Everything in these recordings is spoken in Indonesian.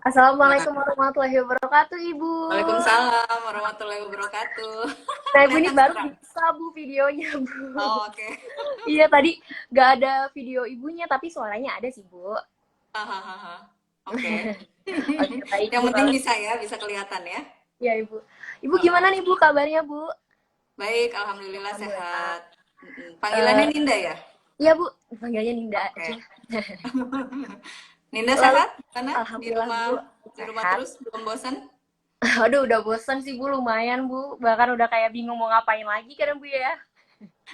Assalamualaikum Nah, warahmatullahi wabarakatuh, Ibu. Waalaikumsalam warahmatullahi wabarakatuh. Nah, Ibu ini Kelihatan baru sekarang? bisa, Bu, videonya, Bu. Oh, oke. Iya, tadi nggak ada video ibunya, tapi suaranya ada sih, Bu. Hahaha. Oke. Oke, baik, Yang Bu. penting Kalau bisa ya, bisa kelihatan ya. ya, Ibu. Ibu gimana Heeh. nih, Bu, kabarnya, Bu? Baik, alhamdulillah Alhamdulillah. sehat. Panggilannya Eh, Ninda ya? iya, Bu. Panggilnya Ninda Oke. aja. Ninda Lalu, sehat? Karena di Alhamdulillah, Bu, rumah di rumah sehat. terus belum bosan? Aduh, udah bosan sih, Bu. Lumayan, Bu. Bahkan udah kayak bingung mau ngapain lagi kan, Bu, ya?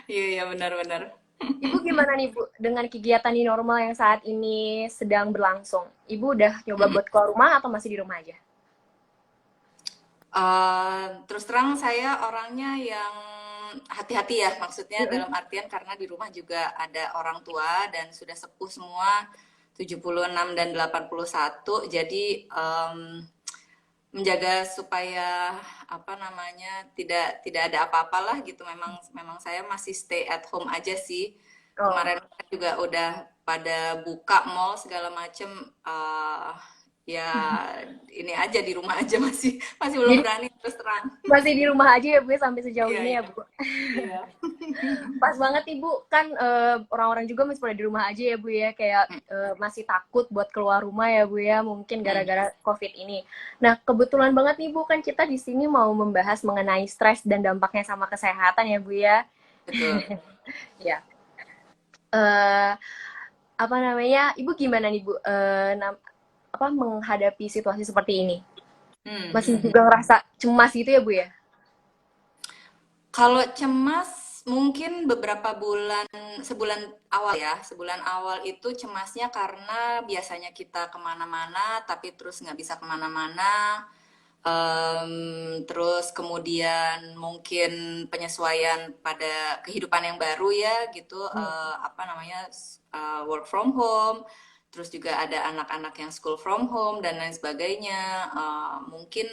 Iya, iya benar-benar. Ibu gimana nih Bu dengan kegiatan di normal yang saat ini sedang berlangsung? Ibu udah nyoba buat keluar rumah atau masih di rumah aja? Terus terang saya orangnya yang hati-hati ya, maksudnya Mm-mm. dalam artian karena di rumah juga ada orang tua dan sudah sepuh semua 76 dan 81, jadi menjaga supaya apa namanya tidak tidak ada apa-apalah gitu. Memang memang saya masih stay at home aja sih. Oh, Kemarin juga udah pada buka mall segala macem. Ya ini aja di rumah aja masih masih belum jadi berani terus terang. masih di rumah aja ya Bu ya, sampai sejauh Iya ini ya iya Bu. iya. Pas banget Ibu kan orang-orang juga masih pada di rumah aja ya Bu ya, kayak masih takut buat keluar rumah ya Bu ya, mungkin Hmm, gara-gara COVID ini. Nah, kebetulan banget nih Bu kan kita di sini mau membahas mengenai stres dan dampaknya sama kesehatan ya Bu ya. betul. Ya. Eh, apa namanya? Ibu gimana nih Bu? Apa menghadapi situasi seperti ini? Hmm, Masih hmm, hmm. juga ngerasa cemas gitu ya, Bu ya? Kalau cemas mungkin beberapa bulan, sebulan awal ya, sebulan awal itu cemasnya karena biasanya kita kemana-mana tapi terus nggak bisa kemana-mana. Terus kemudian mungkin penyesuaian pada kehidupan yang baru ya gitu, Hmm. apa namanya, work from home, terus juga ada anak-anak yang school from home dan lain sebagainya. Mungkin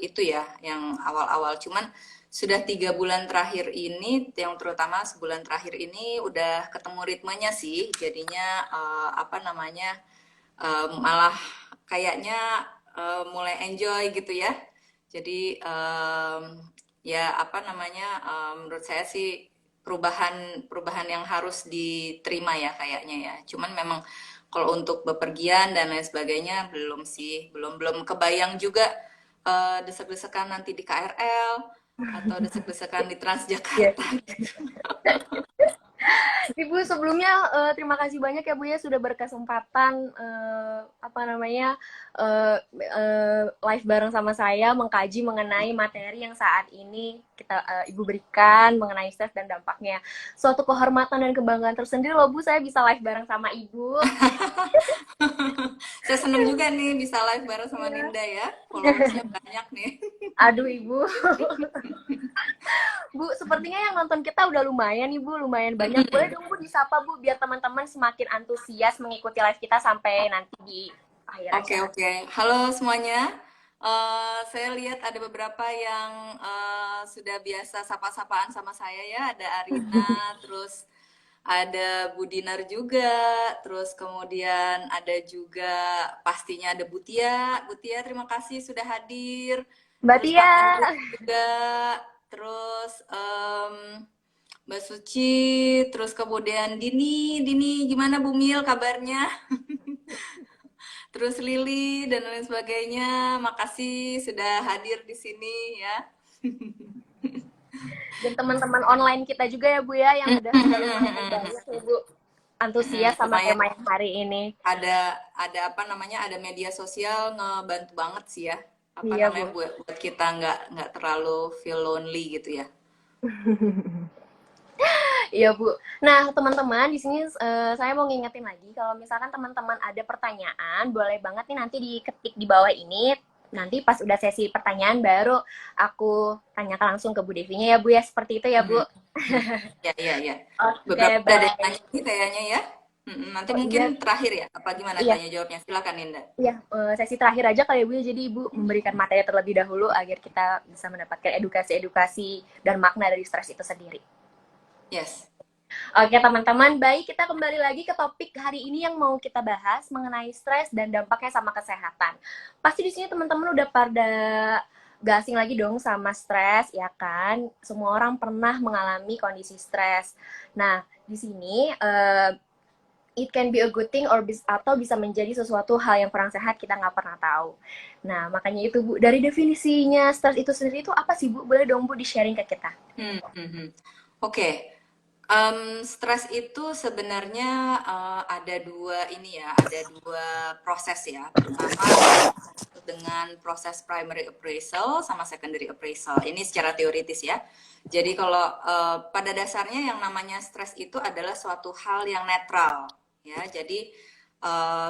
itu ya yang awal-awal. Cuman sudah 3 bulan terakhir ini, yang terutama sebulan terakhir ini udah ketemu ritmenya sih. Jadinya apa namanya, malah kayaknya mulai enjoy gitu ya. Jadi ya apa namanya, menurut saya sih perubahan perubahan yang harus diterima ya kayaknya ya. Cuman memang kalau untuk bepergian dan lain sebagainya belum sih, belum belum kebayang juga desek-desekan nanti di KRL atau desek-desekan di Iya. Transjakarta gitu. Ibu sebelumnya terima kasih banyak ya Bu ya sudah berkesempatan apa namanya live bareng sama saya mengkaji mengenai materi yang saat ini kita Ibu berikan mengenai stres dan dampaknya. Suatu kehormatan dan kebanggaan tersendiri loh Bu saya bisa live bareng sama Ibu. Saya seneng juga nih bisa live bareng sama Iya. Ninda ya. Followersnya banyak nih. Aduh Ibu. Bu, sepertinya yang nonton kita udah lumayan nih Bu, lumayan banyak. Boleh dong Bu disapa Bu, biar teman-teman semakin antusias mengikuti live kita sampai nanti di akhir Oke, acara. oke. Halo semuanya. Saya lihat ada beberapa yang sudah biasa sapa-sapaan sama saya ya. Ada Arina, terus ada Budinar juga, terus kemudian ada juga pastinya ada Butia. Butia, terima kasih sudah hadir. Mbak Terus Tia, Pak Andri juga, terus Mbak Suci, terus kemudian Dini. Dini, gimana Bumil kabarnya? Terus Lili dan lain sebagainya. Makasih sudah hadir di sini ya. dan teman-teman online kita juga ya Bu ya, yang udah lumayan banyak nih Bu, antusias sama Lumayan tema yang hari ini. ada apa namanya, ada media sosial ngebantu banget sih ya. Apa Iya namanya, Bu. buat kita nggak terlalu feel lonely gitu ya. Iya Bu. Nah teman-teman di sini saya mau ngingetin lagi kalau misalkan teman-teman ada pertanyaan, boleh banget nih nanti diketik di bawah ini. Nanti pas udah sesi pertanyaan baru aku tanyakan langsung ke Bu Devinya ya Bu ya, seperti itu ya Bu. Mhm, mhm. Ya, ya, ya. Oke, Beberapa udah ada yang baik. nanya nih kayaknya ya. Nanti Oh mungkin iya, terakhir ya. Apa gimana iya, tanya jawabnya? Silakan Ninda. iya. Sesi terakhir aja kali ya Bu ya. Jadi Ibu memberikan materi terlebih dahulu agar kita bisa mendapatkan edukasi-edukasi dan makna dari stres itu sendiri. Yes. Oke teman-teman, baik kita kembali lagi ke topik hari ini yang mau kita bahas mengenai stres dan dampaknya sama kesehatan. Pasti di sini teman-teman udah pada gak asing lagi dong sama stres, ya kan? Semua orang pernah mengalami kondisi stres. Nah, di sini it can be a good thing atau bisa menjadi sesuatu hal yang kurang sehat kita nggak pernah tahu. Nah, makanya itu Bu, dari definisinya stres itu sendiri itu apa sih Bu? Boleh dong Bu di-sharing ke kita? Oke. Stres itu sebenarnya ada dua ini ya, ada dua proses ya. Pertama dengan proses primary appraisal sama secondary appraisal. Ini secara teoritis ya. Jadi kalau pada dasarnya yang namanya stres itu adalah suatu hal yang netral ya. Jadi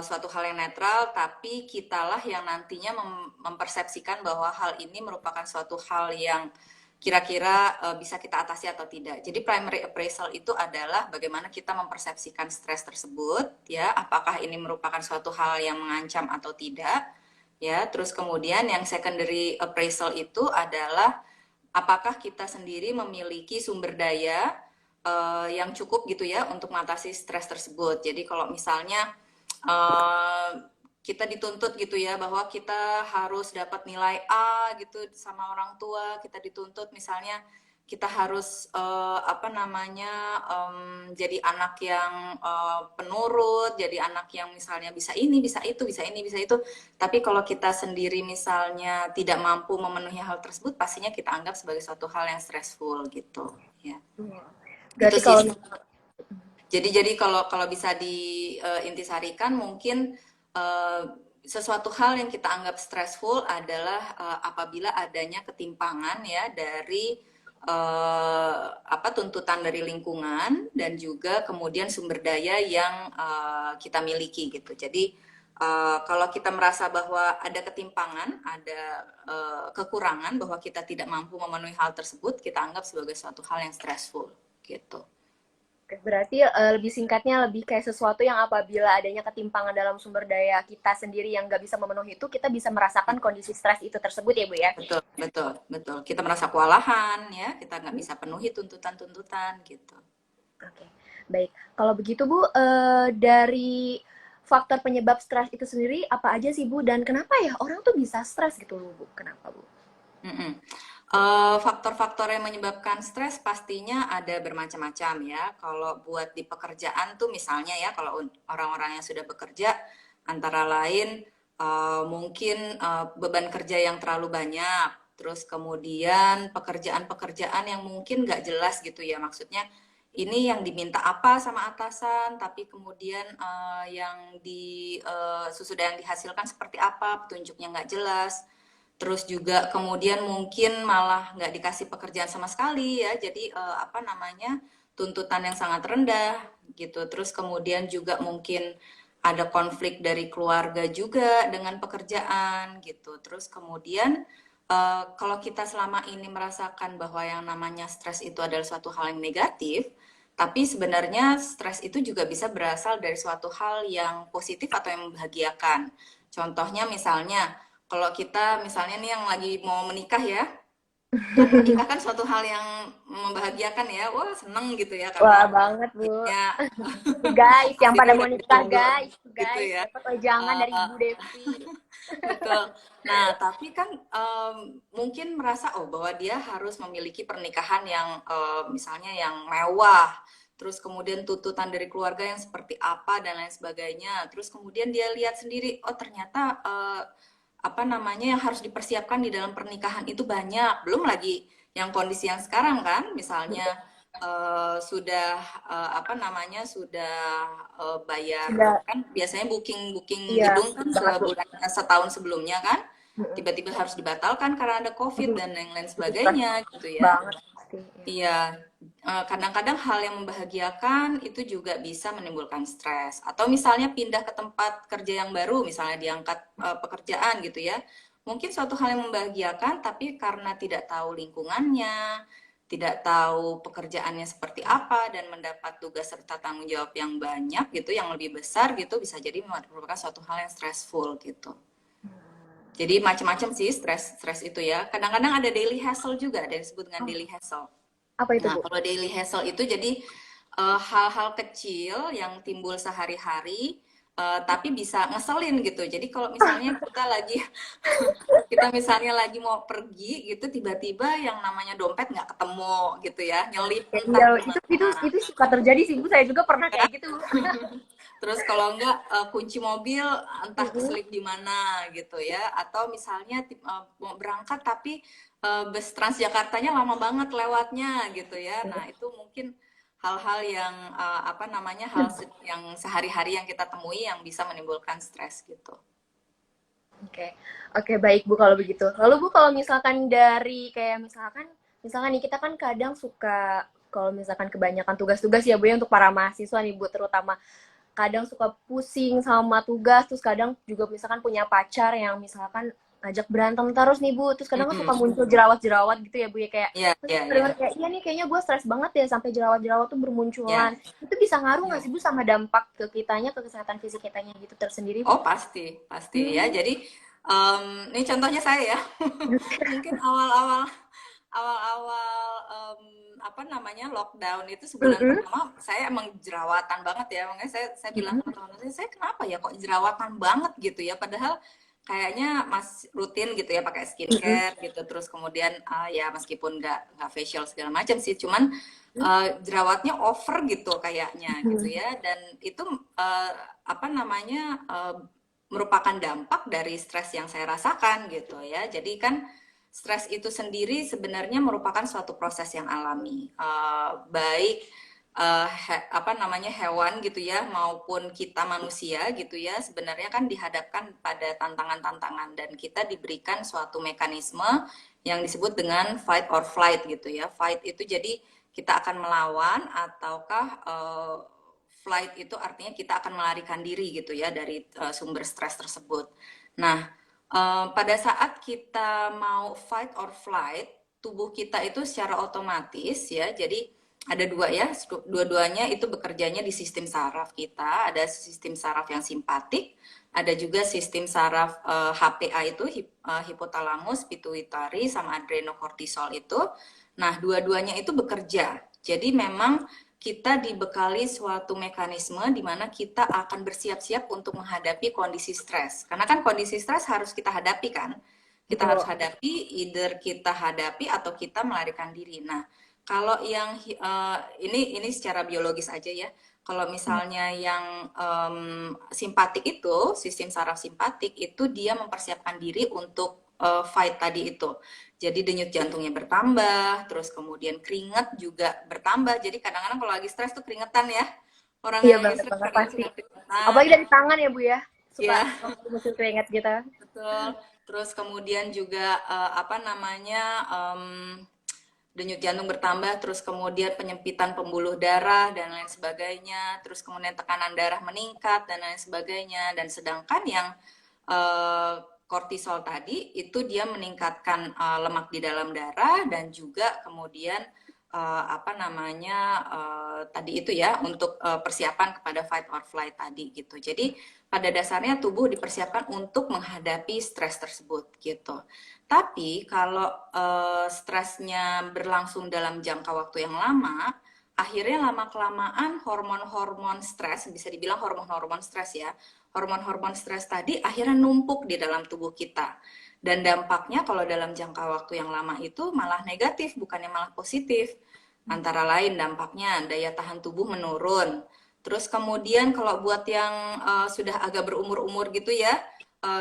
suatu hal yang netral, tapi kitalah yang nantinya mempersepsikan bahwa hal ini merupakan suatu hal yang kira-kira bisa kita atasi atau tidak. Jadi primary appraisal itu adalah bagaimana kita mempersepsikan stres tersebut, ya, apakah ini merupakan suatu hal yang mengancam atau tidak, ya. Terus kemudian yang secondary appraisal itu adalah apakah kita sendiri memiliki sumber daya yang cukup gitu ya untuk mengatasi stres tersebut. Jadi kalau misalnya kita dituntut gitu ya bahwa kita harus dapat nilai A gitu sama orang tua, kita dituntut misalnya kita harus apa namanya jadi anak yang penurut, jadi anak yang misalnya bisa ini, bisa itu, bisa ini, bisa itu. Tapi kalau kita sendiri misalnya tidak mampu memenuhi hal tersebut, pastinya kita anggap sebagai suatu hal yang stressful gitu. Ya, itu Berarti sih. kalau Jadi kalau bisa diintisarikan mungkin sesuatu hal yang kita anggap stressful adalah apabila adanya ketimpangan ya dari apa tuntutan dari lingkungan dan juga kemudian sumber daya yang kita miliki gitu. Jadi kalau kita merasa bahwa ada ketimpangan, ada kekurangan bahwa kita tidak mampu memenuhi hal tersebut, kita anggap sebagai suatu hal yang stressful gitu. berarti lebih singkatnya lebih kayak sesuatu yang apabila adanya ketimpangan dalam sumber daya kita sendiri yang nggak bisa memenuhi itu, kita bisa merasakan kondisi stres itu tersebut ya Bu ya? Betul, betul, betul. Kita merasa kewalahan ya, kita nggak bisa penuhi tuntutan-tuntutan gitu. Oke, baik. Kalau begitu Bu, dari faktor penyebab stres itu sendiri apa aja sih Bu? Dan kenapa ya orang tuh bisa stres gitu loh Bu? Kenapa Bu? Mm-mm. Faktor-faktor yang menyebabkan stres pastinya ada bermacam-macam ya. Kalau buat di pekerjaan tuh misalnya ya, kalau orang-orang yang sudah bekerja, antara lain mungkin beban kerja yang terlalu banyak, terus kemudian pekerjaan-pekerjaan yang mungkin nggak jelas gitu ya. Maksudnya ini yang diminta apa sama atasan, tapi kemudian yang sesudah yang dihasilkan seperti apa, petunjuknya nggak jelas. Terus juga kemudian mungkin malah nggak dikasih pekerjaan sama sekali ya, jadi apa namanya tuntutan yang sangat rendah gitu. Terus kemudian juga mungkin ada konflik dari keluarga juga dengan pekerjaan gitu. Terus kemudian kalau kita selama ini merasakan bahwa yang namanya stres itu adalah suatu hal yang negatif, tapi sebenarnya stres itu juga bisa berasal dari suatu hal yang positif atau yang membahagiakan. Contohnya misalnya kalau kita misalnya nih yang lagi mau menikah ya, kan menikah kan suatu hal yang membahagiakan ya, wah seneng gitu ya Wah karena banget Bu. akhirnya Guys, yang pada akhirnya mau udah nikah ditunggu gitu guys, ya. dapat wejangan dari Eh, Ibu Devi. betul. Nah, tapi kan mungkin merasa oh bahwa dia harus memiliki pernikahan yang misalnya yang mewah, terus kemudian tuntutan dari keluarga yang seperti apa dan lain sebagainya. Terus kemudian dia lihat sendiri, oh ternyata apa namanya yang harus dipersiapkan di dalam pernikahan itu banyak. Belum lagi yang kondisi yang sekarang kan, misalnya sudah apa namanya sudah bayar Sudah, kan biasanya booking booking iya gedung kan banget Bu. sebulan setahun sebelumnya kan Mm-mm. tiba-tiba harus dibatalkan karena ada COVID Aduh, dan lain-lain itu stres sebagainya gitu ya. banget pasti. Ya. Iya, kadang-kadang hal yang membahagiakan itu juga bisa menimbulkan stres. Atau misalnya pindah ke tempat kerja yang baru, misalnya diangkat pekerjaan gitu ya. Mungkin suatu hal yang membahagiakan, tapi karena tidak tahu lingkungannya, tidak tahu pekerjaannya seperti apa, dan mendapat tugas serta tanggung jawab yang banyak gitu, yang lebih besar gitu, bisa jadi merupakan suatu hal yang stressful gitu. Jadi macam-macam sih stres itu ya. Kadang-kadang ada daily hassle juga, ada yang disebut dengan Oh, daily hassle. apa itu Nah, Bu? kalau daily hassle itu jadi hal-hal kecil yang timbul sehari-hari, tapi bisa ngeselin gitu. Jadi kalau misalnya kita misalnya lagi mau pergi gitu, tiba-tiba yang namanya dompet nggak ketemu gitu ya, nyelip entah Iya, di mana. itu suka terjadi sih Bu, saya juga pernah Ya. kayak gitu. Terus kalau enggak kunci mobil entah Mm-mm. keselip di mana gitu ya, atau misalnya mau berangkat tapi bus Transjakartanya lama banget lewatnya gitu ya. Nah, itu mungkin hal-hal yang apa namanya yang sehari-hari yang kita temui yang bisa menimbulkan stres gitu. Oke, oke baik Bu kalau begitu. Lalu Bu kalau misalkan dari kayak misalkan nih kita kan kadang suka kalau misalkan kebanyakan tugas-tugas ya Bu ya untuk para mahasiswa nih Bu terutama kadang suka pusing sama tugas terus kadang juga misalkan punya pacar yang misalkan ngajak berantem terus nih Bu terus kadang kan suka Mm-mm. muncul jerawat-jerawat gitu ya Bu ya kayak Iya, terus iya, dengar iya. kayak iya nih kayaknya gue stres banget ya sampai jerawat-jerawat tuh bermunculan Iya, itu bisa ngaruh nggak iya. sih Bu sama dampak ke kitanya ke kesehatan fisik kitanya gitu tersendiri Bu? Oh, pasti, pasti ya. Hmm. Jadi ini contohnya saya ya. Mungkin awal-awal apa namanya lockdown itu sebulan Mm-mm. pertama saya emang jerawatan banget ya. Makanya saya bilang Mm-mm. sama teman-teman saya kenapa ya kok jerawatan banget gitu ya. Padahal kayaknya mas rutin gitu ya pakai Mm-mm. skincare gitu. Terus kemudian ya meskipun nggak facial segala macam sih, cuman jerawatnya over gitu kayaknya gitu Mm-mm. ya. Dan itu uh, apa namanya merupakan dampak dari stres yang saya rasakan gitu ya. Jadi kan stres itu sendiri sebenarnya merupakan suatu proses yang alami, baik apa namanya hewan gitu ya maupun kita manusia gitu ya sebenarnya kan dihadapkan pada tantangan-tantangan dan kita diberikan suatu mekanisme yang disebut dengan fight or flight gitu ya. Fight itu jadi kita akan melawan ataukah flight itu artinya kita akan melarikan diri gitu ya dari sumber stres tersebut. Nah, pada saat kita mau fight or flight, tubuh kita itu secara otomatis ya, jadi ada dua ya, dua-duanya itu bekerjanya di sistem saraf kita, ada sistem saraf yang simpatik, ada juga sistem saraf HPA itu hipotalamus, pituitari, sama adrenokortisol itu. Nah, dua-duanya itu bekerja. Jadi memang kita dibekali suatu mekanisme di mana kita akan bersiap-siap untuk menghadapi kondisi stres. Karena kan kondisi stres harus kita hadapi kan. Kita harus Betul. hadapi, either kita hadapi atau kita melarikan diri. Nah, kalau yang ini secara biologis aja ya. Kalau misalnya yang simpatik itu, sistem saraf simpatik itu dia mempersiapkan diri untuk fight tadi itu. Jadi denyut jantungnya bertambah, terus kemudian keringat juga bertambah. Jadi kadang-kadang kalau lagi stres tuh keringetan ya. Orang Iya yang lagi banget stres banget kadang pasti. suka keringetan. Apalagi dari tangan ya Bu ya. Suka Ya, muncul keringat gitu. betul. Terus kemudian juga apa namanya denyut jantung bertambah, terus kemudian penyempitan pembuluh darah dan lain sebagainya, terus kemudian tekanan darah meningkat dan lain sebagainya. Dan sedangkan yang kortisol tadi itu dia meningkatkan lemak di dalam darah dan juga kemudian apa namanya tadi itu ya untuk persiapan kepada fight or flight tadi gitu. Jadi pada dasarnya tubuh dipersiapkan untuk menghadapi stres tersebut gitu. Tapi kalau stresnya berlangsung dalam jangka waktu yang lama, akhirnya lama-kelamaan hormon-hormon stres, bisa dibilang hormon-hormon stres ya, hormon-hormon stres tadi akhirnya numpuk di dalam tubuh kita. Dan dampaknya kalau dalam jangka waktu yang lama itu malah negatif, bukannya malah positif. Antara lain dampaknya daya tahan tubuh menurun. Terus kemudian kalau buat yang sudah agak berumur-umur gitu ya,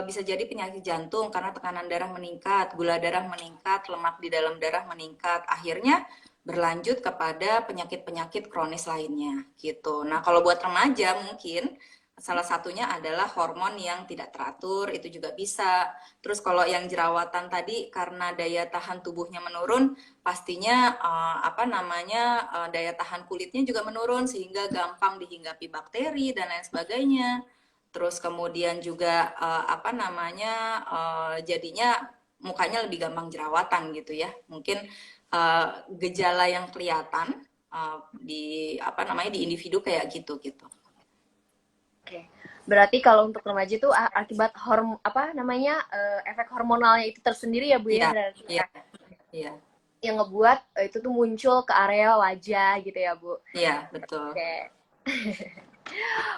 bisa jadi penyakit jantung karena tekanan darah meningkat, gula darah meningkat, lemak di dalam darah meningkat. Akhirnya berlanjut kepada penyakit-penyakit kronis lainnya gitu. Nah, kalau buat remaja mungkin salah satunya adalah hormon yang tidak teratur, itu juga bisa. Terus kalau yang jerawatan tadi karena daya tahan tubuhnya menurun, pastinya apa namanya daya tahan kulitnya juga menurun sehingga gampang dihinggapi bakteri dan lain sebagainya. Terus kemudian juga apa namanya jadinya mukanya lebih gampang jerawatan gitu ya. Mungkin gejala yang kelihatan di apa namanya di individu kayak gitu gitu. Oke. Berarti kalau untuk remaja itu akibat apa namanya efek hormonalnya itu tersendiri ya Bu ya Iya, berarti iya, ya. iya. yang ngebuat itu tuh muncul ke area wajah gitu ya, Bu. Iya, betul. Oke.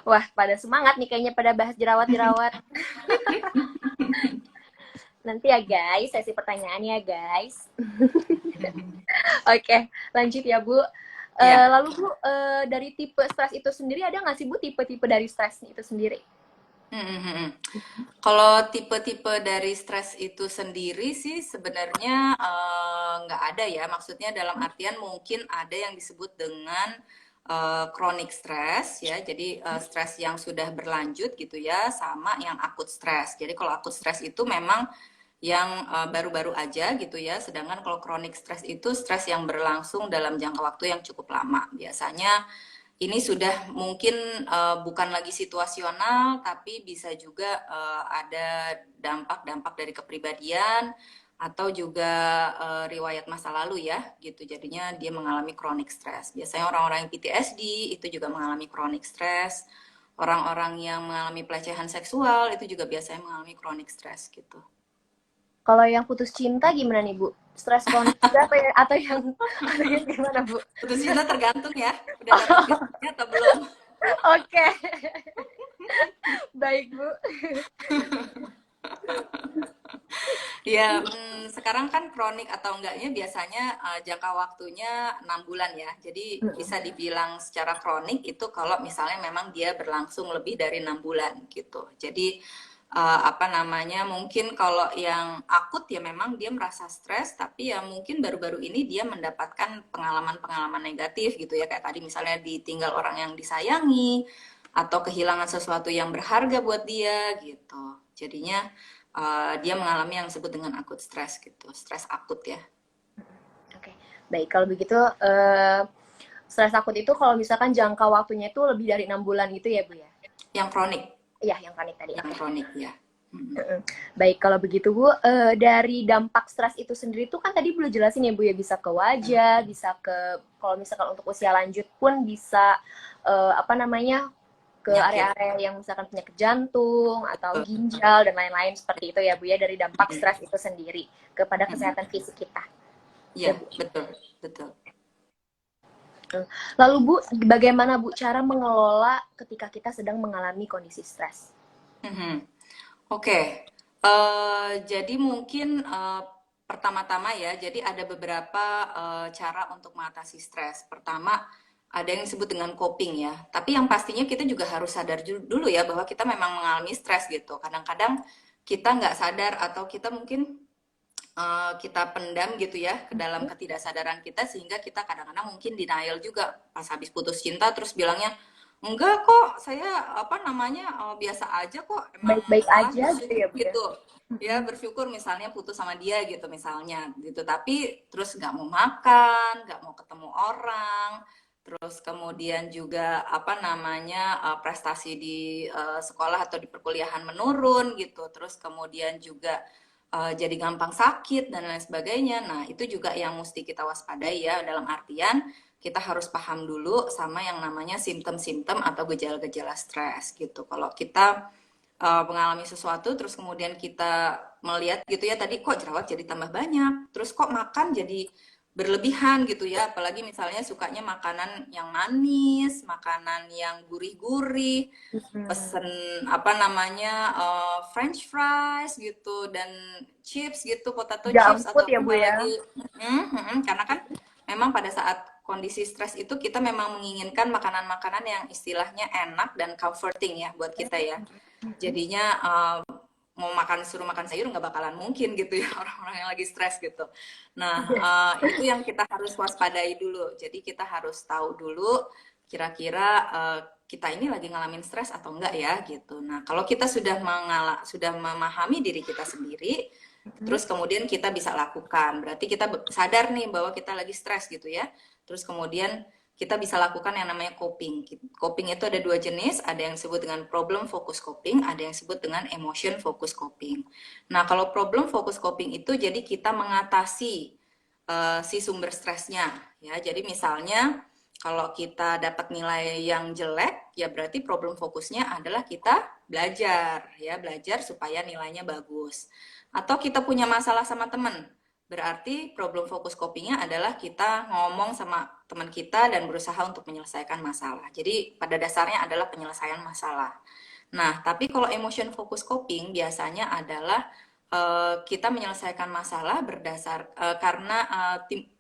Wah, pada semangat nih kayaknya pada bahas jerawat-jerawat. Nanti ya guys, sesi pertanyaannya guys. Oke, lanjut ya Bu. Iya. Lalu Bu, dari tipe stres itu sendiri ada nggak sih Bu tipe-tipe dari stres itu sendiri? Kalau tipe-tipe dari stres itu sendiri sih sebenarnya nggak ada ya. Maksudnya dalam artian mungkin ada yang disebut dengan chronic stress ya. Jadi stres yang sudah berlanjut gitu ya, sama yang akut stres. Jadi kalau akut stres itu memang yang baru-baru aja gitu ya. Sedangkan kalau chronic stress itu stres yang berlangsung dalam jangka waktu yang cukup lama. Biasanya ini sudah mungkin bukan lagi situasional, tapi bisa juga ada dampak-dampak dari kepribadian atau juga riwayat masa lalu ya, gitu. Jadinya dia mengalami chronic stress. Biasanya orang-orang yang PTSD itu juga mengalami chronic stress. Orang-orang yang mengalami pelecehan seksual itu juga biasanya mengalami chronic stress gitu. Kalau yang putus cinta gimana nih Bu? Stres kronis juga atau yang gimana Bu? Putus cinta tergantung ya, udah dapat gajinya atau belum. Oke, baik Bu. Ya, sekarang kan kronik atau enggaknya biasanya jangka waktunya 6 bulan ya. Jadi bisa dibilang secara kronik itu kalau misalnya memang dia berlangsung lebih dari 6 bulan gitu. Jadi apa namanya, mungkin kalau yang akut ya memang dia merasa stres, tapi ya mungkin baru-baru ini dia mendapatkan pengalaman-pengalaman negatif gitu ya. Kayak tadi misalnya ditinggal orang yang disayangi atau kehilangan sesuatu yang berharga buat dia gitu. Jadinya dia mengalami yang disebut dengan akut stres gitu, stres akut ya. Oke, baik kalau begitu stres akut itu kalau misalkan jangka waktunya itu lebih dari 6 bulan gitu ya Bu ya? Yang kronik, Iya, yang kronik tadi. yang Oke. kronik ya. Baik kalau begitu Bu, dari dampak stres itu sendiri tuh kan tadi belum jelasin ya Bu ya, bisa ke wajah, bisa ke kalau misalkan untuk usia lanjut pun bisa apa namanya ke Penyakit. area-area yang misalkan penyakit jantung atau ginjal dan lain-lain seperti itu ya Bu ya, dari dampak stres itu sendiri kepada kesehatan fisik kita. Iya, Ya Bu. betul, betul. Lalu Bu, bagaimana Bu cara mengelola ketika kita sedang mengalami kondisi stres? Oke, jadi mungkin pertama-tama ya, jadi ada beberapa cara untuk mengatasi stres. Pertama, ada yang disebut dengan coping ya. Tapi yang pastinya kita juga harus sadar dulu ya bahwa kita memang mengalami stres gitu. Kadang-kadang kita nggak sadar atau kita mungkin kita pendam gitu ya ke dalam ketidaksadaran kita sehingga kita kadang-kadang mungkin denial juga pas habis putus cinta terus bilangnya enggak kok saya apa namanya biasa aja kok emang Baik-baik malah aja gitu ya Bu ya? gitu ya bersyukur misalnya putus sama dia gitu misalnya gitu tapi terus nggak mau makan nggak mau ketemu orang terus kemudian juga apa namanya prestasi di sekolah atau di perkuliahan menurun gitu terus kemudian juga jadi gampang sakit dan lain sebagainya. Nah, itu juga yang mesti kita waspadai ya dalam artian kita harus paham dulu sama yang namanya simptom-simptom atau gejala-gejala stres gitu. Kalau kita mengalami sesuatu terus kemudian kita melihat gitu ya tadi kok jerawat jadi tambah banyak, terus kok makan jadi berlebihan gitu ya, apalagi misalnya sukanya makanan yang manis, makanan yang gurih-gurih, pesen apa namanya French fries gitu dan chips gitu potato chips Junk food atau ya Bu ya? apalagi karena kan memang pada saat kondisi stres itu kita memang menginginkan makanan-makanan yang istilahnya enak dan comforting ya buat kita ya jadinya mau suruh makan sayur nggak bakalan mungkin gitu ya orang-orang yang lagi stres gitu. Nah itu yang kita harus waspadai dulu. Jadi kita harus tahu dulu kira-kira kita ini lagi ngalamin stres atau enggak ya gitu. Nah kalau kita sudah memahami diri kita sendiri, terus kemudian kita bisa lakukan. Berarti kita sadar nih bahwa kita lagi stres gitu ya. Terus kemudian kita bisa lakukan yang namanya coping. Coping itu ada dua jenis, ada yang disebut dengan problem focus coping, ada yang disebut dengan emotion focus coping. Nah, kalau problem focus coping itu jadi kita mengatasi si sumber stresnya, ya. Jadi misalnya kalau kita dapat nilai yang jelek, ya berarti problem fokusnya adalah kita belajar, ya belajar supaya nilainya bagus. Atau kita punya masalah sama teman, berarti problem fokus copingnya adalah kita ngomong sama teman kita dan berusaha untuk menyelesaikan masalah. Jadi pada dasarnya adalah penyelesaian masalah. Nah, tapi kalau emotion focus coping biasanya adalah kita menyelesaikan masalah karena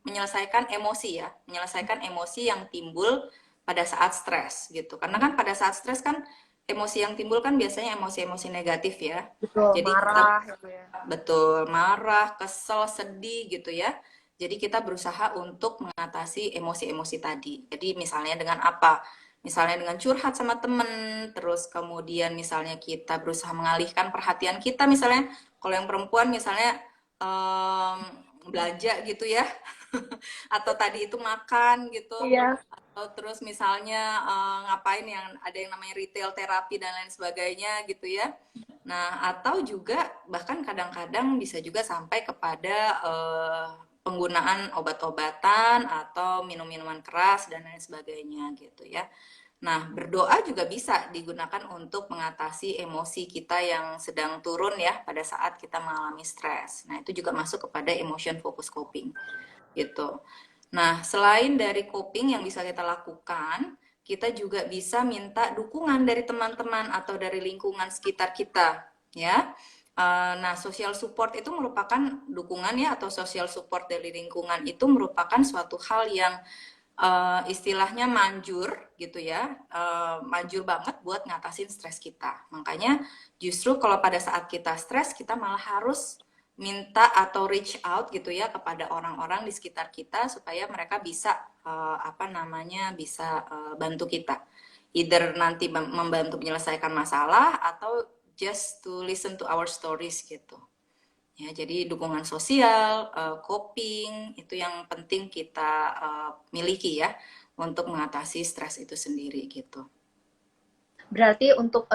menyelesaikan emosi ya, menyelesaikan emosi yang timbul pada saat stres gitu. Karena kan pada saat stres kan emosi yang timbul kan biasanya emosi-emosi negatif ya. Betul, Jadi kita marah gitu ya. betul marah, kesel, sedih gitu ya. Jadi kita berusaha untuk mengatasi emosi-emosi tadi. Jadi misalnya dengan apa? Misalnya dengan curhat sama temen, terus kemudian misalnya kita berusaha mengalihkan perhatian kita, misalnya kalau yang perempuan misalnya um, belanja gitu ya, atau tadi itu makan gitu, Iya. atau terus misalnya ngapain yang ada yang namanya retail terapi dan lain sebagainya gitu ya. Nah, atau juga bahkan kadang-kadang bisa juga sampai kepada penggunaan obat-obatan atau minum-minuman keras dan lain sebagainya gitu ya. Nah, berdoa juga bisa digunakan untuk mengatasi emosi kita yang sedang turun ya pada saat kita mengalami stres. Nah, itu juga masuk kepada emotion focus coping gitu. Nah, selain dari coping yang bisa kita lakukan, kita juga bisa minta dukungan dari teman-teman atau dari lingkungan sekitar kita, ya. Nah, social support itu merupakan dukungan ya, atau social support dari lingkungan itu merupakan suatu hal yang istilahnya manjur gitu ya, manjur banget buat ngatasin stres kita. Makanya justru kalau pada saat kita stres, kita malah harus minta atau reach out gitu ya kepada orang-orang di sekitar kita supaya mereka bisa apa namanya bisa bantu kita. Either nanti membantu menyelesaikan masalah atau just to listen to our stories gitu. Ya, jadi dukungan sosial, coping itu yang penting kita miliki ya untuk mengatasi stres itu sendiri gitu. Berarti untuk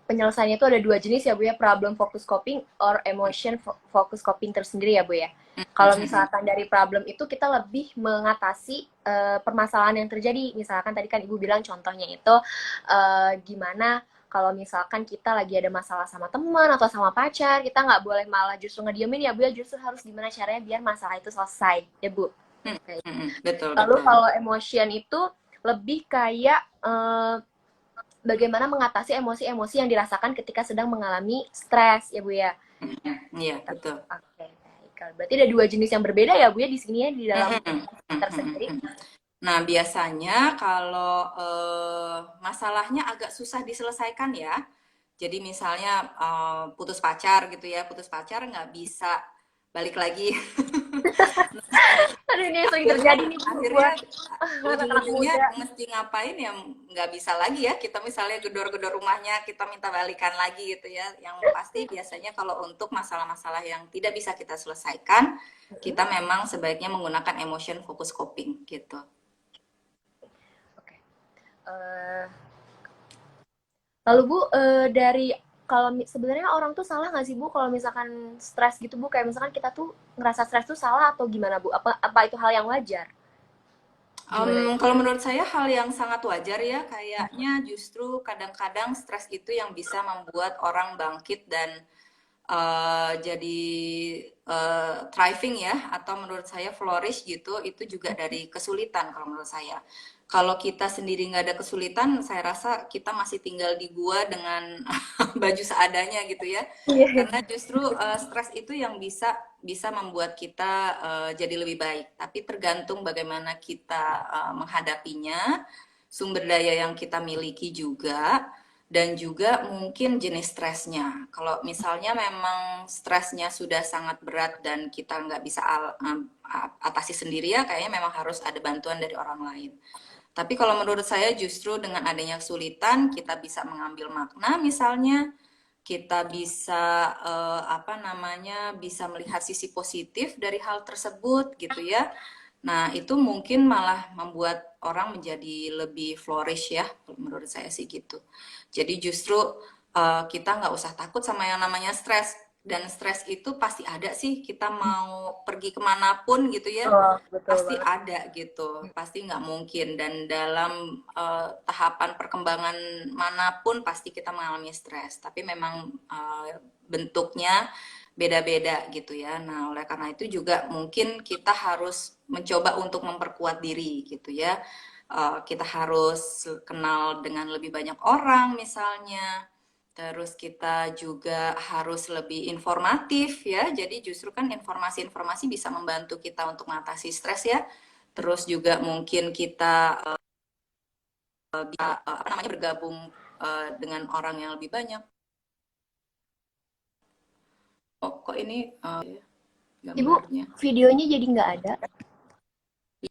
penyelesaiannya itu ada dua jenis ya Bu ya, problem focus coping or emotion focus coping tersendiri ya Bu ya. Kalau misalkan dari problem itu kita lebih mengatasi permasalahan yang terjadi. Misalkan tadi kan Ibu bilang contohnya itu gimana kalau misalkan kita lagi ada masalah sama teman atau sama pacar, kita nggak boleh malah justru ngediemin ya Bu ya, justru harus gimana caranya biar masalah itu selesai ya Bu. Betul Lalu betul. kalau emotion itu lebih kayak bagaimana mengatasi emosi-emosi yang dirasakan ketika sedang mengalami stres ya Bu ya. Iya betul. Oke, baik. Berarti ada dua jenis yang berbeda ya Bu ya di sini ya di dalam tersendiri. Nah, biasanya kalau masalahnya agak susah diselesaikan ya. Jadi misalnya putus pacar gitu ya, putus pacar nggak bisa balik lagi. Aduh ini yang sering akhirnya terjadi nih Bu akhirnya buat anak-anak ujung-ujungnya muda. mesti ngapain ya nggak bisa lagi ya kita misalnya gedor-gedor rumahnya kita minta balikan lagi gitu ya yang pasti biasanya kalau untuk masalah-masalah yang tidak bisa kita selesaikan kita memang sebaiknya menggunakan emotion focus coping gitu. Oke. Eh, Lalu Bu dari kalau sebenarnya orang tuh salah nggak sih Bu kalau misalkan stres gitu Bu, kayak misalkan kita tuh ngerasa stres tuh salah atau gimana Bu? Apa itu hal yang wajar? Gimana itu? Kalau menurut saya hal yang sangat wajar ya, kayaknya justru kadang-kadang stres itu yang bisa membuat orang bangkit dan jadi thriving ya, atau menurut saya flourish gitu, itu juga dari kesulitan kalau menurut saya. Kalau kita sendiri nggak ada kesulitan, saya rasa kita masih tinggal di gua dengan baju seadanya gitu ya. Iya. Karena justru stres itu yang bisa membuat kita jadi lebih baik. Tapi tergantung bagaimana kita menghadapinya, sumber daya yang kita miliki juga, dan juga mungkin jenis stresnya. Kalau misalnya memang stresnya sudah sangat berat dan kita nggak bisa atasi sendiri ya, kayaknya memang harus ada bantuan dari orang lain. Tapi kalau menurut saya justru dengan adanya kesulitan kita bisa mengambil makna misalnya kita bisa apa namanya bisa melihat sisi positif dari hal tersebut gitu ya. Nah, itu mungkin malah membuat orang menjadi lebih flourish ya, menurut saya sih gitu. Jadi justru kita nggak usah takut sama yang namanya stres. Dan stres itu pasti ada sih, kita mau pergi kemanapun gitu ya, Oh, betul pasti banget. ada gitu, pasti nggak mungkin. Dan dalam tahapan perkembangan manapun pasti kita mengalami stres. Tapi memang bentuknya beda-beda gitu ya. Nah, oleh karena itu juga mungkin kita harus mencoba untuk memperkuat diri gitu ya. Kita harus kenal dengan lebih banyak orang misalnya. Terus kita juga harus lebih informatif ya. Jadi justru kan informasi-informasi bisa membantu kita untuk mengatasi stres ya. Terus juga mungkin kita bisa apa namanya bergabung dengan orang yang lebih banyak. Oh, kok ini Ibu, gambarnya? videonya jadi nggak ada.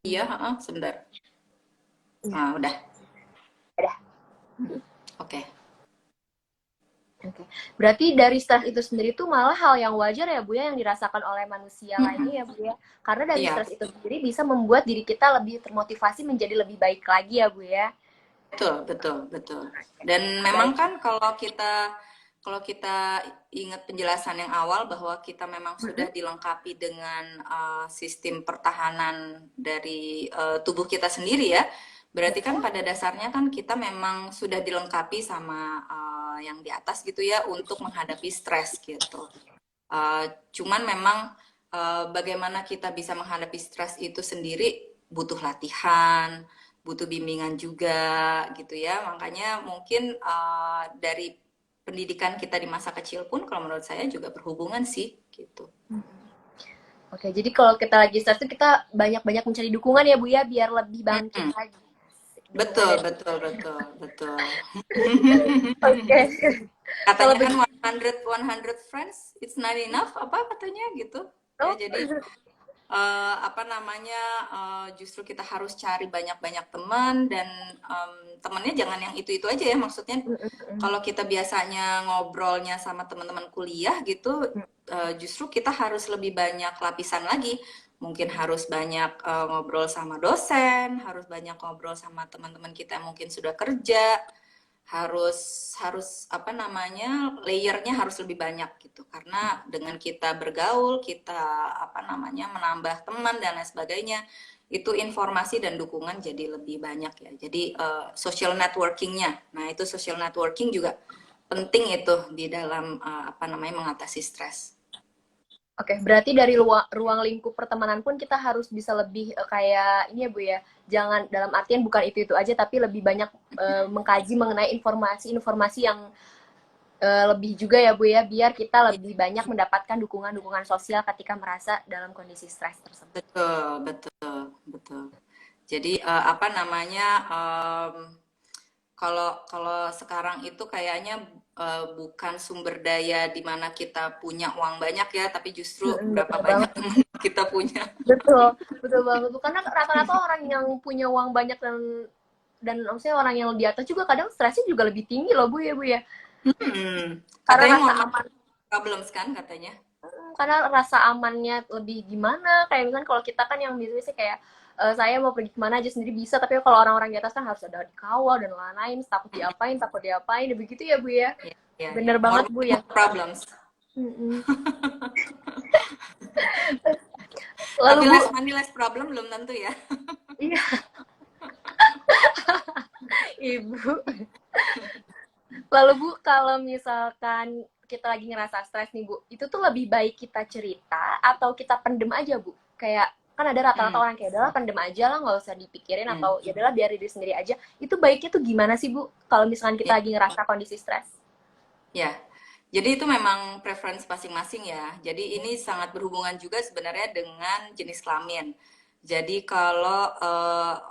Iya, sebentar. Iya, Ah, udah. ada. Oke. Oke. Berarti dari stres itu sendiri tuh malah hal yang wajar ya Bu ya, yang dirasakan oleh manusia lainnya Mm-mm. ya Bu ya. Karena dari Iya, stres itu sendiri bisa membuat diri kita lebih termotivasi menjadi lebih baik lagi ya Bu ya. betul, betul, betul. Dan memang Baik. kan kalau kita ingat penjelasan yang awal bahwa kita memang sudah Mm-mm. dilengkapi dengan sistem pertahanan dari tubuh kita sendiri ya. Berarti kan Betul. pada dasarnya kan kita memang sudah dilengkapi sama yang di atas gitu ya untuk menghadapi stres gitu. Cuman memang bagaimana kita bisa menghadapi stres itu sendiri butuh latihan, butuh bimbingan juga gitu ya. Makanya mungkin dari pendidikan kita di masa kecil pun kalau menurut saya juga berhubungan sih gitu. Oke, jadi kalau kita lagi stres tuh kita banyak-banyak mencari dukungan ya Bu ya, biar lebih bangkit Mm-mm. lagi. Dukungan Betul, dari. betul, betul, betul. Oke. Kalau Katanya kan begitu, 100 friends it's not enough apa katanya gitu. Ya oh, jadi apa namanya justru kita harus cari banyak-banyak teman dan temennya jangan yang itu-itu aja ya maksudnya kalau kita biasanya ngobrolnya sama teman-teman kuliah gitu justru kita harus lebih banyak lapisan lagi mungkin harus banyak ngobrol sama dosen harus banyak ngobrol sama teman-teman kita yang mungkin sudah kerja harus harus apa namanya layernya harus lebih banyak gitu karena dengan kita bergaul kita apa namanya menambah teman dan lain sebagainya itu informasi dan dukungan jadi lebih banyak ya jadi social networkingnya nah itu social networking juga penting itu di dalam apa namanya mengatasi stres. oke, berarti dari ruang lingkup pertemanan pun kita harus bisa lebih kayak ini ya Bu ya. Jangan dalam artian bukan itu-itu aja tapi lebih banyak mengkaji mengenai informasi-informasi yang lebih juga ya Bu ya, biar kita lebih banyak mendapatkan dukungan-dukungan sosial ketika merasa dalam kondisi stres tersebut. Betul, betul, betul. Jadi apa namanya kalau kalau sekarang itu kayaknya bukan sumber daya di mana kita punya uang banyak ya, tapi justru berapa Betul banyak banget. teman kita punya. Betul, betul banget Bu. Karena rata-rata orang yang punya uang banyak dan maksudnya orang yang di atas juga kadang stresnya juga lebih tinggi loh Bu ya Bu ya. Karena Katanya rasa ngomong aman. problems kan katanya. Karena rasa amannya lebih gimana kayak misalkan kalau kita kan yang biasanya kayak saya mau pergi kemana aja sendiri bisa tapi kalau orang-orang di atas kan harus ada dikawal dan lain-lain takut diapain begitu ya Bu ya. Ya, ya, ya. Bener banget More, Bu ya. more problems. Mm-mm. Tapi Lalu Bu, less money, less problem belum tentu ya. iya Ibu. Lalu Bu, kalau misalkan kita lagi ngerasa stres nih Bu, itu tuh lebih baik kita cerita atau kita pendem aja Bu? Kayak kan ada rata-rata Hmm, orang kayak adalah pendem aja lah nggak usah dipikirin hmm. atau ya adalah biar diri sendiri aja. Itu baiknya tuh gimana sih Bu? Kalau misalkan kita Ya, lagi ngerasa kondisi stres? ya. Jadi itu memang preference masing-masing ya. Jadi ini sangat berhubungan juga sebenarnya dengan jenis kelamin. Jadi kalau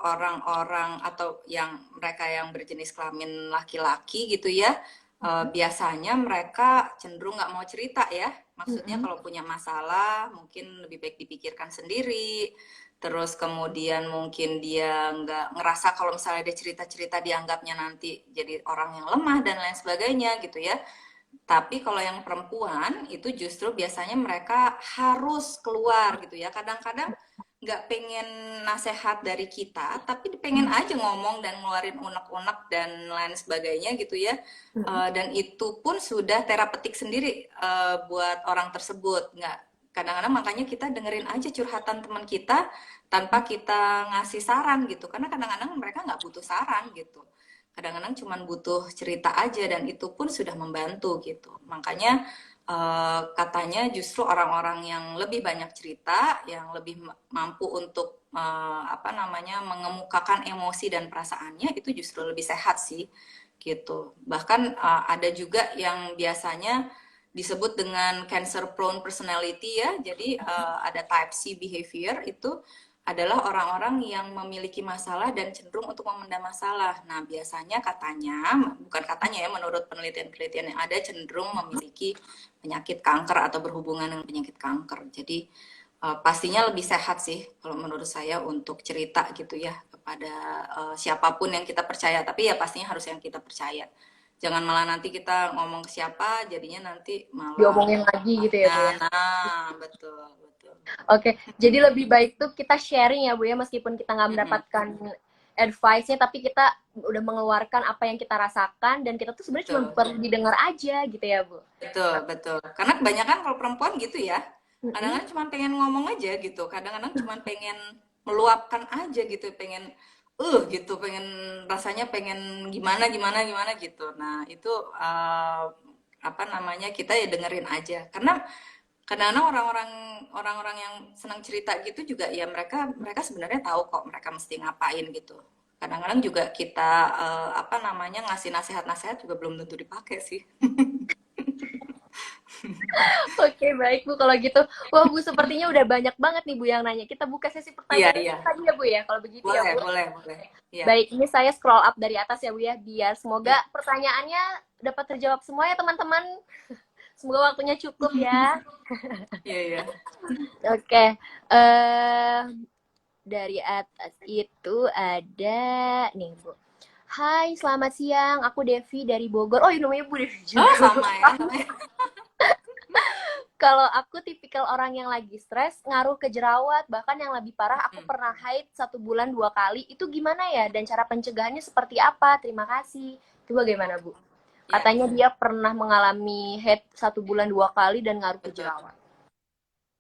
orang-orang atau yang mereka yang berjenis kelamin laki-laki gitu ya, biasanya mereka cenderung nggak mau cerita ya. Maksudnya Mm-mm. kalau punya masalah mungkin lebih baik dipikirkan sendiri. Terus kemudian mungkin dia nggak ngerasa kalau misalnya dia cerita-cerita dianggapnya nanti jadi orang yang lemah dan lain sebagainya gitu ya. Tapi kalau yang perempuan itu justru biasanya mereka harus keluar gitu ya. Kadang-kadang nggak pengen nasehat dari kita, tapi pengen aja ngomong dan ngeluarin unek-unek dan lain sebagainya gitu ya. Dan itu pun sudah terapeutik sendiri buat orang tersebut. Nggak kadang-kadang makanya kita dengerin aja curhatan teman kita tanpa kita ngasih saran gitu. Karena kadang-kadang mereka nggak butuh saran gitu kadang-kadang cuma butuh cerita aja dan itu pun sudah membantu gitu. Makanya katanya justru orang-orang yang lebih banyak cerita, yang lebih mampu untuk apa namanya mengemukakan emosi dan perasaannya itu justru lebih sehat sih gitu. Bahkan ada juga yang biasanya disebut dengan cancer prone personality ya. Jadi ada type C behavior itu adalah orang-orang yang memiliki masalah dan cenderung untuk memendam masalah. Nah, biasanya katanya, bukan katanya ya, menurut penelitian-penelitian yang ada cenderung memiliki penyakit kanker atau berhubungan dengan penyakit kanker. Jadi pastinya lebih sehat sih kalau menurut saya untuk cerita gitu ya kepada siapapun yang kita percaya. Tapi ya pastinya harus yang kita percaya. Jangan malah nanti kita ngomong ke siapa, jadinya nanti malah Diomongin lagi gitu ya Bu nah, ya. nah betul betul. Oke, jadi lebih baik tuh kita sharing ya Bu ya, meskipun kita nggak Mm-mm. mendapatkan advice-nya, tapi kita udah mengeluarkan apa yang kita rasakan, dan kita tuh sebenarnya cuma Betul. perlu didengar aja gitu ya Bu. Betul, betul. Karena kebanyakan kalau perempuan gitu ya, Mm-mm. kadang-kadang cuma pengen ngomong aja gitu, kadang-kadang cuma pengen meluapkan aja gitu, pengen gitu, pengen rasanya pengen gimana gimana gimana gitu. Nah, itu apa namanya? Kita ya dengerin aja. Karena kadang-kadang orang-orang yang senang cerita gitu juga ya mereka mereka sebenarnya tahu kok mereka mesti ngapain gitu. Kadang-kadang juga kita apa namanya ngasih nasihat-nasihat juga belum tentu dipakai sih. Oke, baik Bu kalau gitu. Wah Bu, sepertinya udah banyak banget nih Bu yang nanya. Kita buka sesi Iya, pertanyaan iya. tadi ya Bu ya, kalau begitu ya Boleh, Bu. boleh, boleh. Iya. Baik, ini saya scroll up dari atas ya Bu ya, biar semoga Iya, pertanyaannya dapat terjawab semua ya teman-teman. Semoga waktunya cukup ya. iya, iya. Oke, eh dari atas itu ada nih Bu. Hai, selamat siang. Aku Devi dari Bogor. Oh, ini namanya Bu Devi Oh, juga. sama ya namanya. Kalau aku tipikal orang yang lagi stres, ngaruh ke jerawat. Bahkan yang lebih parah, aku Hmm. pernah haid 1 bulan 2 kali. Itu gimana ya? Dan cara pencegahannya seperti apa? Terima kasih. Itu bagaimana, Bu? Iya, Katanya dia pernah mengalami haid 1 bulan 2 kali dan ngaruh ke betul. jerawat.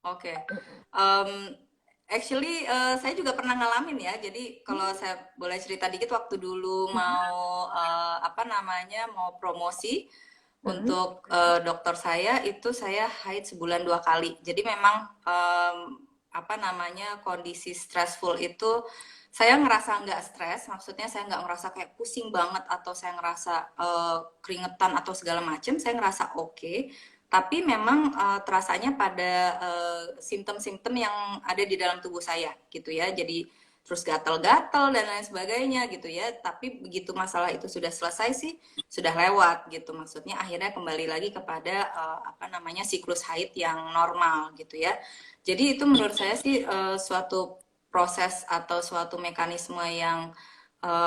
Oke. Em, actually, saya juga pernah ngalamin ya. Jadi kalau saya boleh cerita dikit, waktu dulu mau apa namanya, mau promosi Mm-mm. untuk dokter saya itu saya haid sebulan 2 kali. Jadi memang apa namanya kondisi stressful itu saya ngerasa nggak stres, maksudnya saya nggak ngerasa kayak pusing banget atau saya ngerasa keringetan atau segala macam, saya ngerasa oke. Tapi memang terasanya pada simptom-simptom yang ada di dalam tubuh saya gitu ya. Jadi terus gatal-gatal dan lain sebagainya gitu ya. Tapi begitu masalah itu sudah selesai sih, sudah lewat gitu. Maksudnya akhirnya kembali lagi kepada apa namanya siklus haid yang normal gitu ya. Jadi itu menurut saya sih suatu proses atau suatu mekanisme yang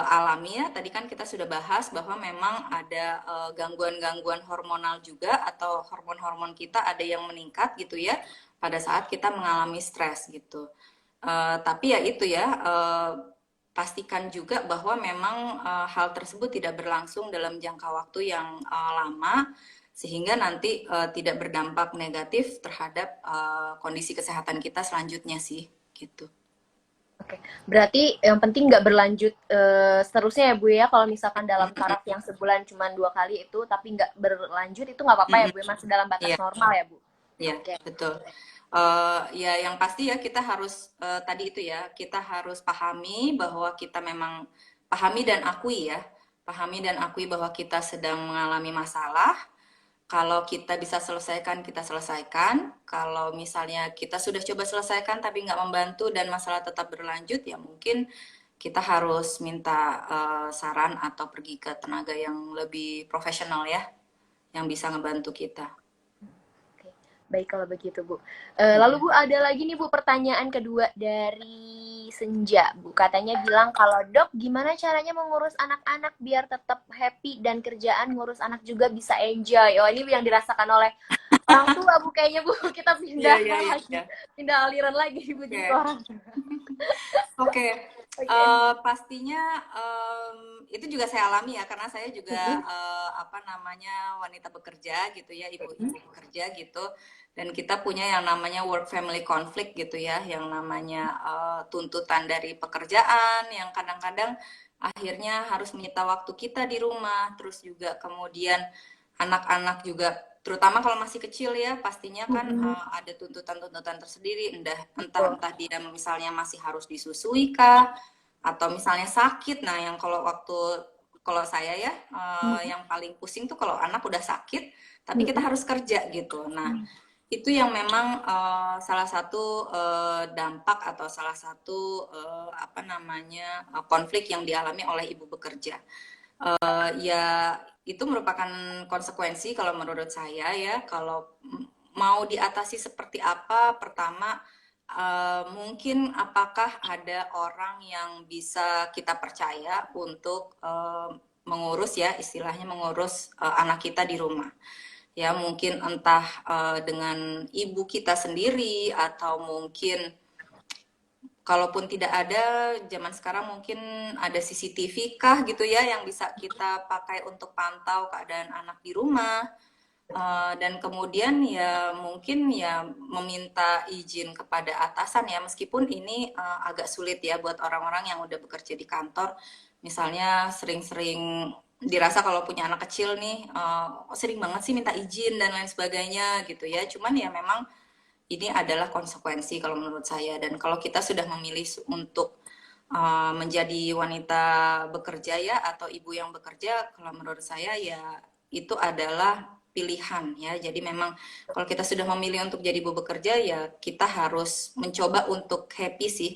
alami ya. Tadi kan kita sudah bahas bahwa memang ada gangguan-gangguan hormonal juga atau hormon-hormon kita ada yang meningkat gitu ya pada saat kita mengalami stres gitu. Tapi ya itu ya pastikan juga bahwa memang hal tersebut tidak berlangsung dalam jangka waktu yang lama sehingga nanti tidak berdampak negatif terhadap kondisi kesehatan kita selanjutnya sih gitu. Oke, berarti yang penting nggak berlanjut seterusnya ya Bu ya. Kalau misalkan dalam taraf yang sebulan cuma 2 kali itu, tapi nggak berlanjut, itu nggak apa-apa ya Bu ya? Masih dalam batas Iya, normal ya Bu? iya, Oke. betul. Ya, yang pasti ya kita harus tadi itu ya kita harus pahami bahwa kita memang pahami dan akui ya, pahami dan akui bahwa kita sedang mengalami masalah. Kalau kita bisa selesaikan, kita selesaikan. Kalau misalnya kita sudah coba selesaikan tapi nggak membantu dan masalah tetap berlanjut, ya mungkin kita harus minta saran atau pergi ke tenaga yang lebih profesional ya, yang bisa ngebantu kita. Oke, baik kalau begitu Bu. Lalu Bu, ada lagi nih Bu pertanyaan kedua dari Senja Bu. Katanya bilang, kalau Dok, gimana caranya mengurus anak-anak biar tetap happy dan kerjaan ngurus anak juga bisa enjoy? Oh, ini yang dirasakan oleh orang tua Bu kayaknya Bu. Kita Iya, pindah iya, iya, lagi, iya. pindah aliran lagi Bu jadi ke Oke. orang. Oke, Oke. pastinya itu juga saya alami ya karena saya juga Mm-mm. apa namanya wanita bekerja gitu ya, ibu-ibu bekerja gitu, dan kita punya yang namanya work family conflict gitu ya, yang namanya tuntutan dari pekerjaan yang kadang-kadang akhirnya harus menyita waktu kita di rumah, terus juga kemudian anak-anak juga terutama kalau masih kecil ya, pastinya kan Mm-mm. ada tuntutan-tuntutan tersendiri, entah Betul. entah dia misalnya masih harus disusui kah, atau misalnya sakit. Nah, yang kalau saya ya, yang paling pusing tuh kalau anak udah sakit, tapi kita Mm-mm. harus kerja gitu. Nah, itu yang memang salah satu dampak atau salah satu apa namanya konflik yang dialami oleh ibu bekerja. Ya itu merupakan konsekuensi kalau menurut saya ya. Kalau mau diatasi seperti apa, pertama mungkin apakah ada orang yang bisa kita percaya untuk mengurus ya, istilahnya mengurus anak kita di rumah. Ya mungkin entah dengan ibu kita sendiri atau mungkin kalaupun tidak ada, zaman sekarang mungkin ada CCTV kah gitu ya yang bisa kita pakai untuk pantau keadaan anak di rumah. Dan kemudian ya mungkin ya meminta izin kepada atasan ya, meskipun ini agak sulit ya buat orang-orang yang udah bekerja di kantor. Misalnya sering-sering dirasa kalau punya anak kecil nih, sering banget sih minta izin dan lain sebagainya gitu ya. Cuman ya memang ini adalah konsekuensi kalau menurut saya. Dan kalau kita sudah memilih untuk menjadi wanita bekerja ya atau ibu yang bekerja, kalau menurut saya ya itu adalah pilihan ya. Jadi memang kalau kita sudah memilih untuk jadi ibu bekerja ya kita harus mencoba untuk happy sih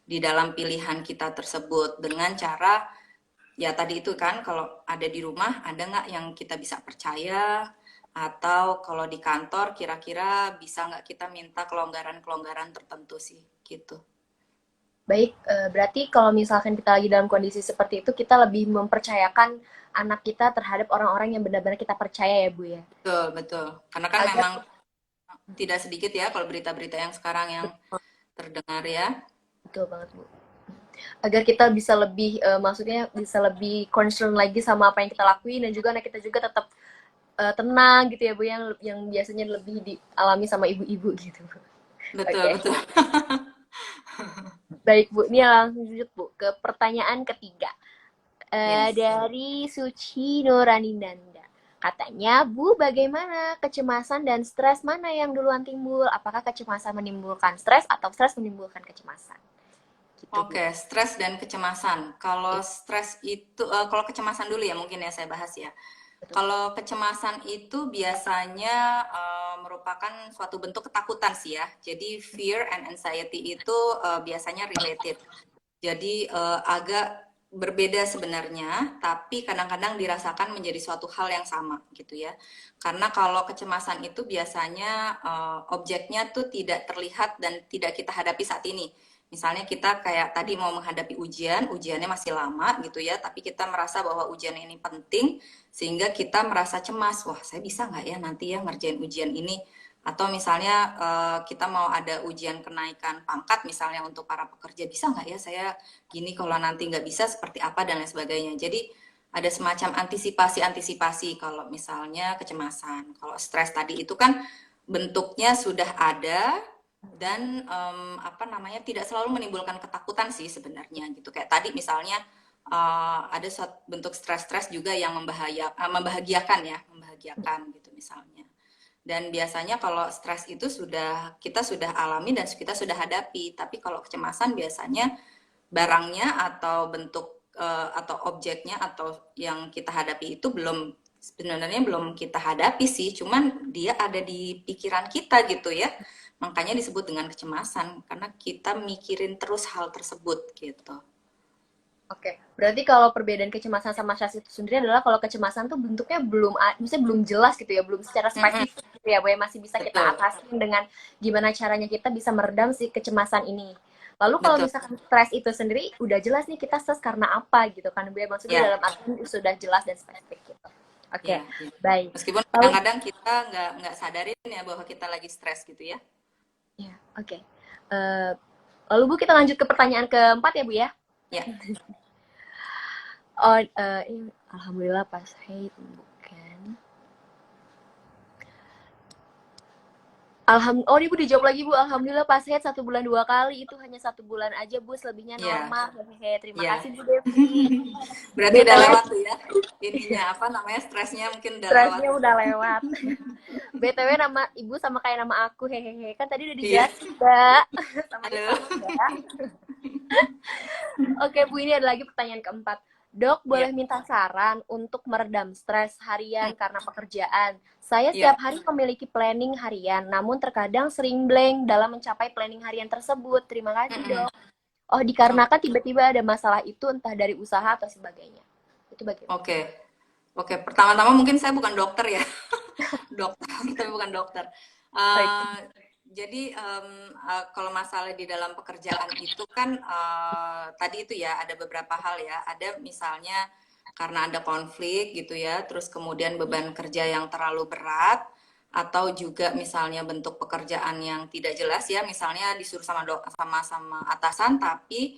di dalam pilihan kita tersebut dengan cara ya tadi itu kan kalau ada di rumah ada nggak yang kita bisa percaya atau kalau di kantor kira-kira bisa nggak kita minta kelonggaran-kelonggaran tertentu sih gitu. Baik, berarti kalau misalkan kita lagi dalam kondisi seperti itu, kita lebih mempercayakan anak kita terhadap orang-orang yang benar-benar kita percaya ya, Bu ya. Betul, betul. Karena kan Agar memang tidak sedikit ya kalau berita-berita yang sekarang yang terdengar ya. betul banget, Bu. Agar kita bisa lebih maksudnya bisa lebih concern lagi sama apa yang kita lakuin dan juga anak kita juga tetap tenang gitu ya, Bu, yang biasanya lebih dialami sama ibu-ibu gitu. Oke. Betul, Okay. betul. Baik, Bu. Ini langsung lanjut, Bu, ke pertanyaan ketiga. Yes. Dari Suci Nuraninanda. Katanya, Bu, bagaimana kecemasan dan stres mana yang duluan timbul? Apakah kecemasan menimbulkan stres atau stres menimbulkan kecemasan? Gitu, Bu. Oke, stres dan kecemasan. Kalau stres itu, kalau kecemasan dulu ya mungkin ya saya bahas ya. Betul. Kalau kecemasan itu biasanya merupakan suatu bentuk ketakutan sih ya. Jadi fear and anxiety itu biasanya related. Jadi agak berbeda sebenarnya, tapi kadang-kadang dirasakan menjadi suatu hal yang sama gitu ya. Karena kalau kecemasan itu biasanya objeknya tuh tidak terlihat dan tidak kita hadapi saat ini. Misalnya kita kayak tadi mau menghadapi ujian, ujiannya masih lama gitu ya, tapi kita merasa bahwa ujian ini penting, sehingga kita merasa cemas. Wah, saya bisa nggak ya nanti ya ngerjain ujian ini? Atau misalnya kita mau ada ujian kenaikan pangkat misalnya untuk para pekerja, bisa nggak ya saya gini kalau nanti nggak bisa seperti apa dan lain sebagainya. Jadi ada semacam antisipasi-antisipasi kalau misalnya kecemasan. Kalau stres tadi itu kan bentuknya sudah ada dan apa namanya tidak selalu menimbulkan ketakutan sih sebenarnya gitu. Kayak tadi misalnya ada suatu bentuk stres-stres juga yang membahagiakan ya, membahagiakan gitu misalnya. Dan biasanya kalau stres itu kita sudah alami dan kita sudah hadapi. Tapi kalau kecemasan biasanya barangnya atau bentuk atau objeknya atau yang kita hadapi itu sebenarnya belum kita hadapi sih, cuman dia ada di pikiran kita gitu ya. Makanya disebut dengan kecemasan karena kita mikirin terus hal tersebut gitu. Oke, berarti kalau perbedaan kecemasan sama stres itu sendiri adalah kalau kecemasan tuh bentuknya maksudnya belum jelas gitu ya, belum secara Mm-mm, spesifik gitu ya, bahwa masih bisa kita betul, atasi dengan gimana caranya kita bisa meredam si kecemasan ini. Lalu kalau betul. misalkan stres itu sendiri udah jelas nih kita stres karena apa gitu kan, Bu, maksudnya Ya, dalam artian sudah jelas dan spesifik gitu. Oke, ya, ya. baik. Meskipun Lalu, kadang-kadang kita nggak sadarin ya bahwa kita lagi stres gitu ya. ya, oke. Eh, lalu Bu, kita lanjut ke pertanyaan keempat ya, Bu ya. Ya, Oh, ini alhamdulillah pas hate bukan. Oh, ini Bu dijawab lagi Bu. Alhamdulillah pas head 1 bulan 2 kali. Itu hanya 1 bulan aja Bu, selebihnya Iya, normal. Hehehe. Terima iya. kasih Bu Devi. Berarti udah BTW lewat tuh ya. Ininya apa namanya, stresnya mungkin udah lewat. stresnya udah lewat. BTW nama Ibu sama kayak nama aku. Hehehe. Kan tadi udah Iya. dijelasin, Mbak. Samanya Aduh. sama, Mbak. Oke Bu, ini ada lagi pertanyaan keempat. Dok, Iya. boleh minta saran untuk meredam stres harian Hmm, karena pekerjaan. Saya iya. setiap hari memiliki planning harian, namun terkadang sering blank dalam mencapai planning harian tersebut. Terima kasih, Mm-mm. Dok. Oh, dikarenakan tiba-tiba ada masalah itu entah dari usaha atau sebagainya. Itu bagaimana? Oke. Oke, pertama-tama mungkin saya bukan dokter ya. Dokter, tapi bukan dokter. Baik. Eh, jadi kalau masalah di dalam pekerjaan itu kan tadi itu ya ada beberapa hal ya. Ada misalnya karena ada konflik gitu ya, terus kemudian beban kerja yang terlalu berat, atau juga misalnya bentuk pekerjaan yang tidak jelas ya, misalnya disuruh sama atasan tapi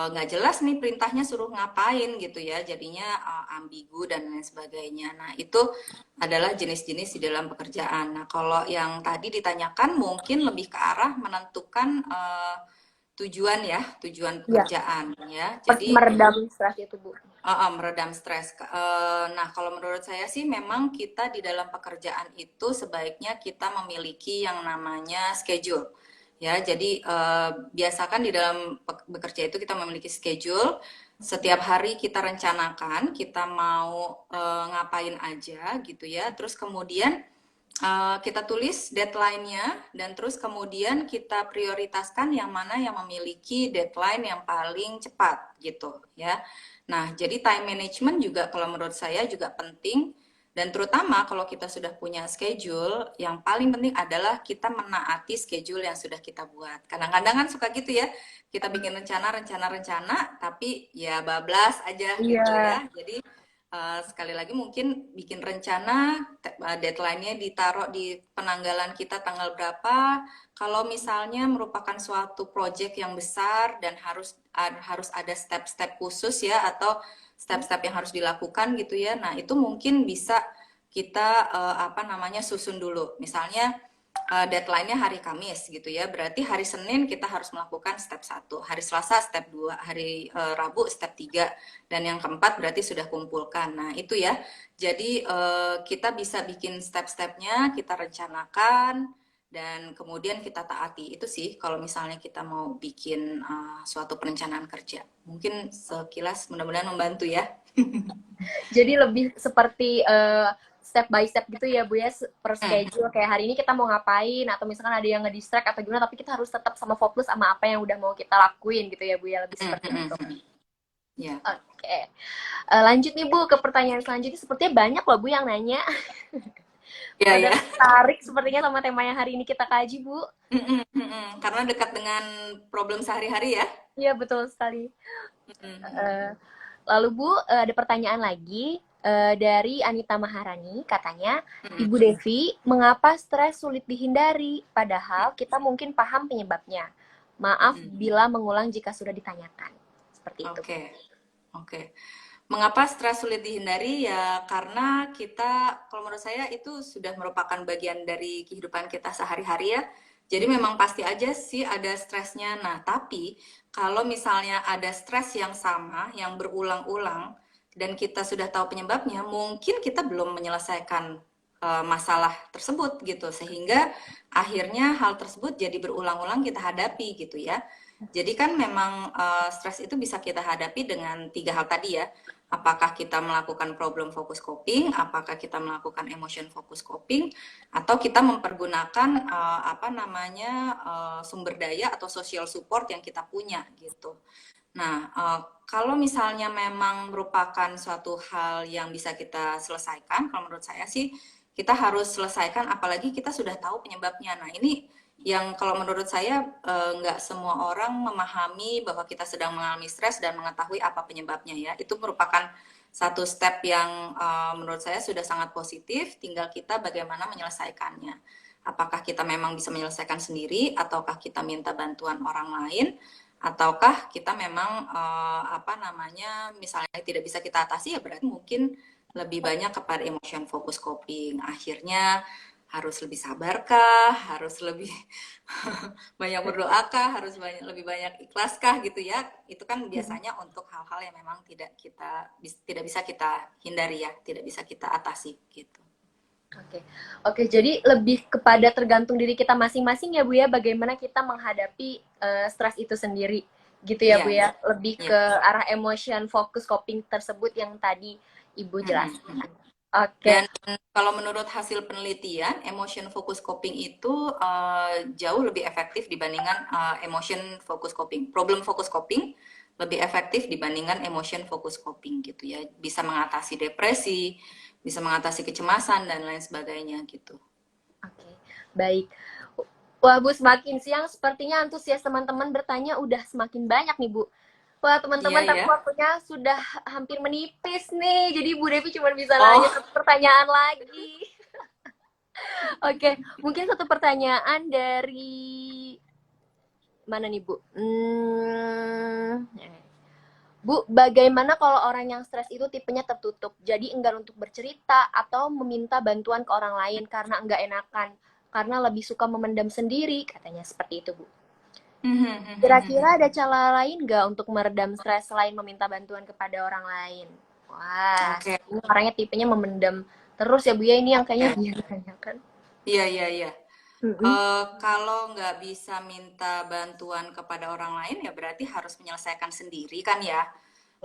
nggak jelas nih perintahnya suruh ngapain gitu ya, jadinya ambigu dan lain sebagainya. Nah itu adalah jenis-jenis di dalam pekerjaan. Nah, kalau yang tadi ditanyakan mungkin lebih ke arah menentukan tujuan ya, tujuan Ya, pekerjaan ya. Jadi meredam stres itu, Bu. meredam stres. Nah, kalau menurut saya sih memang kita di dalam pekerjaan itu sebaiknya kita memiliki yang namanya schedule. Ya, jadi biasakan di dalam bekerja itu kita memiliki schedule. Setiap hari kita rencanakan kita mau ngapain aja gitu ya. Terus kemudian kita tulis deadline-nya dan terus kemudian kita prioritaskan yang mana yang memiliki deadline yang paling cepat gitu ya. Nah, jadi time management juga kalau menurut saya juga penting dan terutama kalau kita sudah punya schedule, yang paling penting adalah kita menaati schedule yang sudah kita buat. Kadang-kadang kan suka gitu ya, kita bikin rencana, tapi ya bablas aja gitu Iya. ya. Jadi sekali lagi mungkin bikin rencana, deadline-nya ditaruh di penanggalan kita tanggal berapa. Kalau misalnya merupakan suatu project yang besar dan harus ada step-step khusus ya atau step-step yang harus dilakukan gitu ya. Nah, itu mungkin bisa kita apa namanya susun dulu. Misalnya deadline-nya hari Kamis gitu ya. Berarti hari Senin kita harus melakukan step 1, hari Selasa step 2, hari Rabu step 3, dan yang keempat berarti sudah kumpulkan. Nah, itu ya. Jadi kita bisa bikin step-stepnya, kita rencanakan, dan kemudian kita taati. Itu sih kalau misalnya kita mau bikin suatu perencanaan kerja. Mungkin sekilas mudah-mudahan membantu ya. Jadi lebih seperti step by step gitu ya Bu ya, per Hmm, schedule kayak hari ini kita mau ngapain atau misalkan ada yang ngedistract atau gimana, tapi kita harus tetap sama fokus sama apa yang udah mau kita lakuin gitu ya Bu ya, lebih hmm, seperti hmm, itu. hmm. Ya. Oke. Lanjut nih Bu ke pertanyaan selanjutnya, sepertinya banyak loh Bu yang nanya. Ya, Pada ya. tertarik sepertinya sama tema yang hari ini kita kaji Bu. Mm-mm, mm-mm. Karena dekat dengan problem sehari-hari ya. Iya betul sekali. Mm-mm, Eh, Lalu Bu, ada pertanyaan lagi dari Anita Maharani, katanya, mm-mm, Ibu Devi, mengapa stres sulit dihindari, padahal kita mungkin paham penyebabnya? Maaf mm-mm. bila mengulang jika sudah ditanyakan. Seperti itu. Oke, oke. Mengapa stres sulit dihindari? Ya karena kita, kalau menurut saya itu sudah merupakan bagian dari kehidupan kita sehari-hari ya. Jadi memang pasti aja sih ada stresnya. Nah, tapi kalau misalnya ada stres yang sama, yang berulang-ulang, dan kita sudah tahu penyebabnya, mungkin kita belum menyelesaikan masalah tersebut gitu. Sehingga akhirnya hal tersebut jadi berulang-ulang kita hadapi gitu ya. Jadi kan memang stres itu bisa kita hadapi dengan 3 hal tadi ya. Apakah kita melakukan problem focus coping, apakah kita melakukan emotion focus coping, atau kita mempergunakan apa namanya sumber daya atau social support yang kita punya gitu. Nah, kalau misalnya memang merupakan suatu hal yang bisa kita selesaikan, kalau menurut saya sih kita harus selesaikan, apalagi kita sudah tahu penyebabnya. Nah, ini yang kalau menurut saya nggak semua orang memahami bahwa kita sedang mengalami stres dan mengetahui apa penyebabnya ya. Itu merupakan satu step yang menurut saya sudah sangat positif, tinggal kita bagaimana menyelesaikannya. Apakah kita memang bisa menyelesaikan sendiri, ataukah kita minta bantuan orang lain, ataukah kita memang apa namanya misalnya tidak bisa kita atasi ya berarti mungkin lebih banyak kepada emotion focus coping. Akhirnya harus lebih sabarkah, harus lebih banyak berdoakah, harus lebih banyak ikhlaskah gitu ya. Itu kan biasanya untuk hal-hal yang memang tidak bisa kita hindari ya, tidak bisa kita atasi gitu. Oke, oke. Jadi lebih kepada tergantung diri kita masing-masing ya Bu ya, bagaimana kita menghadapi stres itu sendiri, gitu ya Iya, Bu ya. Lebih iya. ke arah emotion focus coping tersebut yang tadi Ibu jelaskan. Oke, Dan kalau menurut hasil penelitian, emotion focus coping itu jauh lebih efektif dibandingkan emotion focus coping. Problem focus coping lebih efektif dibandingkan emotion focus coping gitu ya. Bisa mengatasi depresi, bisa mengatasi kecemasan dan lain sebagainya gitu. oke, baik. Wah Bu, semakin siang sepertinya antusias teman-teman bertanya udah semakin banyak nih Bu. Wah Iya teman-teman, tapi ya. waktunya sudah hampir menipis nih. Jadi Bu Devi cuma bisa nanya Oh, satu pertanyaan lagi. Oke, mungkin satu pertanyaan dari mana nih Bu? Bu, bagaimana kalau orang yang stres itu tipenya tertutup, jadi enggan untuk bercerita atau meminta bantuan ke orang lain karena enggak enakan, karena lebih suka memendam sendiri, katanya seperti itu Bu. Kira-kira ada cara lain nggak untuk meredam stres selain meminta bantuan kepada orang lain? Wah, oke. ini orangnya tipenya memendam terus ya Bu ya, ini yang kayaknya Oke. dia ditanyakan. Iya, iya, iya. Mm-mm. Kalau nggak bisa minta bantuan kepada orang lain, ya berarti harus menyelesaikan sendiri kan ya.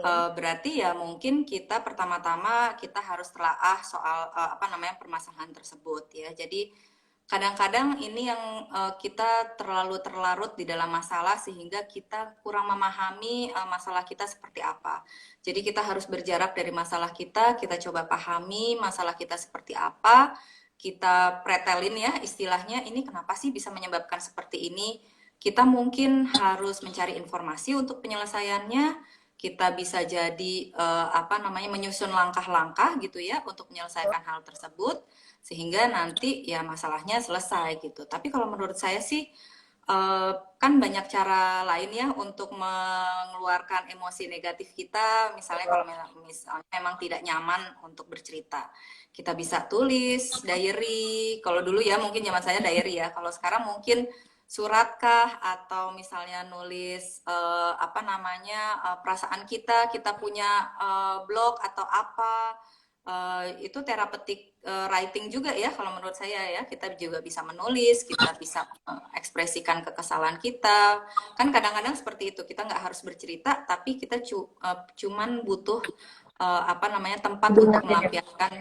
Oke. Berarti ya mungkin kita pertama-tama kita harus telaah soal apa namanya permasalahan tersebut ya. Jadi kadang-kadang ini yang kita terlalu terlarut di dalam masalah sehingga kita kurang memahami masalah kita seperti apa. Jadi kita harus berjarak dari masalah kita coba pahami masalah kita seperti apa, kita pretelin ya istilahnya ini kenapa sih bisa menyebabkan seperti ini. Kita mungkin harus mencari informasi untuk penyelesaiannya. Kita bisa jadi apa namanya menyusun langkah-langkah gitu ya untuk menyelesaikan hal tersebut sehingga nanti ya masalahnya selesai gitu. Tapi kalau menurut saya sih kan banyak cara lain ya untuk mengeluarkan emosi negatif kita. Misalnya kalau misalnya memang tidak nyaman untuk bercerita, kita bisa tulis diary. Kalau dulu ya mungkin zaman saya diary ya. Kalau sekarang mungkin suratkah atau misalnya nulis apa namanya perasaan kita punya blog atau apa. Itu terapeutik writing juga ya kalau menurut saya ya kita juga bisa menulis kita bisa ekspresikan kekesalan kita kan kadang-kadang seperti itu kita nggak harus bercerita tapi kita cuman butuh apa namanya tempat Dengar untuk dengar. melampiaskan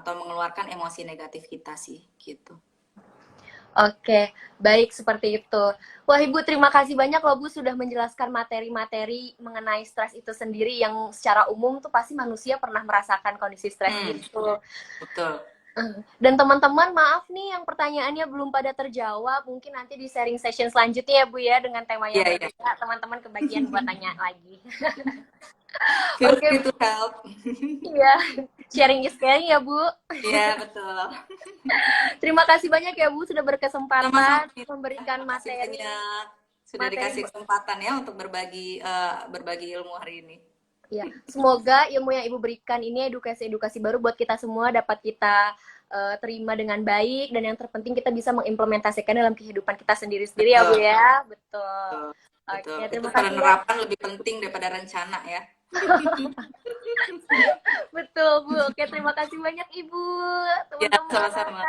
atau mengeluarkan emosi negatif kita sih gitu. Oke, baik seperti itu. Wah Ibu, terima kasih banyak loh Bu sudah menjelaskan materi-materi mengenai stres itu sendiri yang secara umum tuh pasti manusia pernah merasakan kondisi stres Hmm, itu. betul. Dan teman-teman maaf nih yang pertanyaannya belum pada terjawab, mungkin nanti di sharing session selanjutnya ya Bu ya dengan tema yang Iya, iya. berbeda, teman-teman kebagian buat tanya lagi. Feel Oke, free to help. iya. Sharing is caring ya Bu. Iya, betul. Terima kasih banyak ya Bu sudah Sama-sama. berkesempatan memberikan Terima kasih materi banyak sudah materi dikasih kesempatan ya untuk berbagi ilmu hari ini. Ya, semoga ilmu yang Ibu berikan ini edukasi-edukasi baru buat kita semua dapat kita terima dengan baik dan yang terpenting kita bisa mengimplementasikan dalam kehidupan kita sendiri-sendiri ya Bu Betul, ya. Betul. betul, betul. Oke, Itu terima kasih ya. penerapan lebih penting daripada rencana ya. Betul Bu. Oke, terima kasih banyak Ibu. Ya, Teman-teman. sama-sama.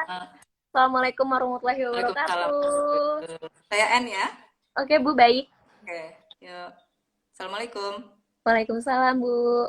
Assalamualaikum warahmatullahi Waalaikumsalam. wabarakatuh. Saya N ya. Oke Bu, baik. Oke, yuk. Assalamualaikum. Waalaikumsalam Bu.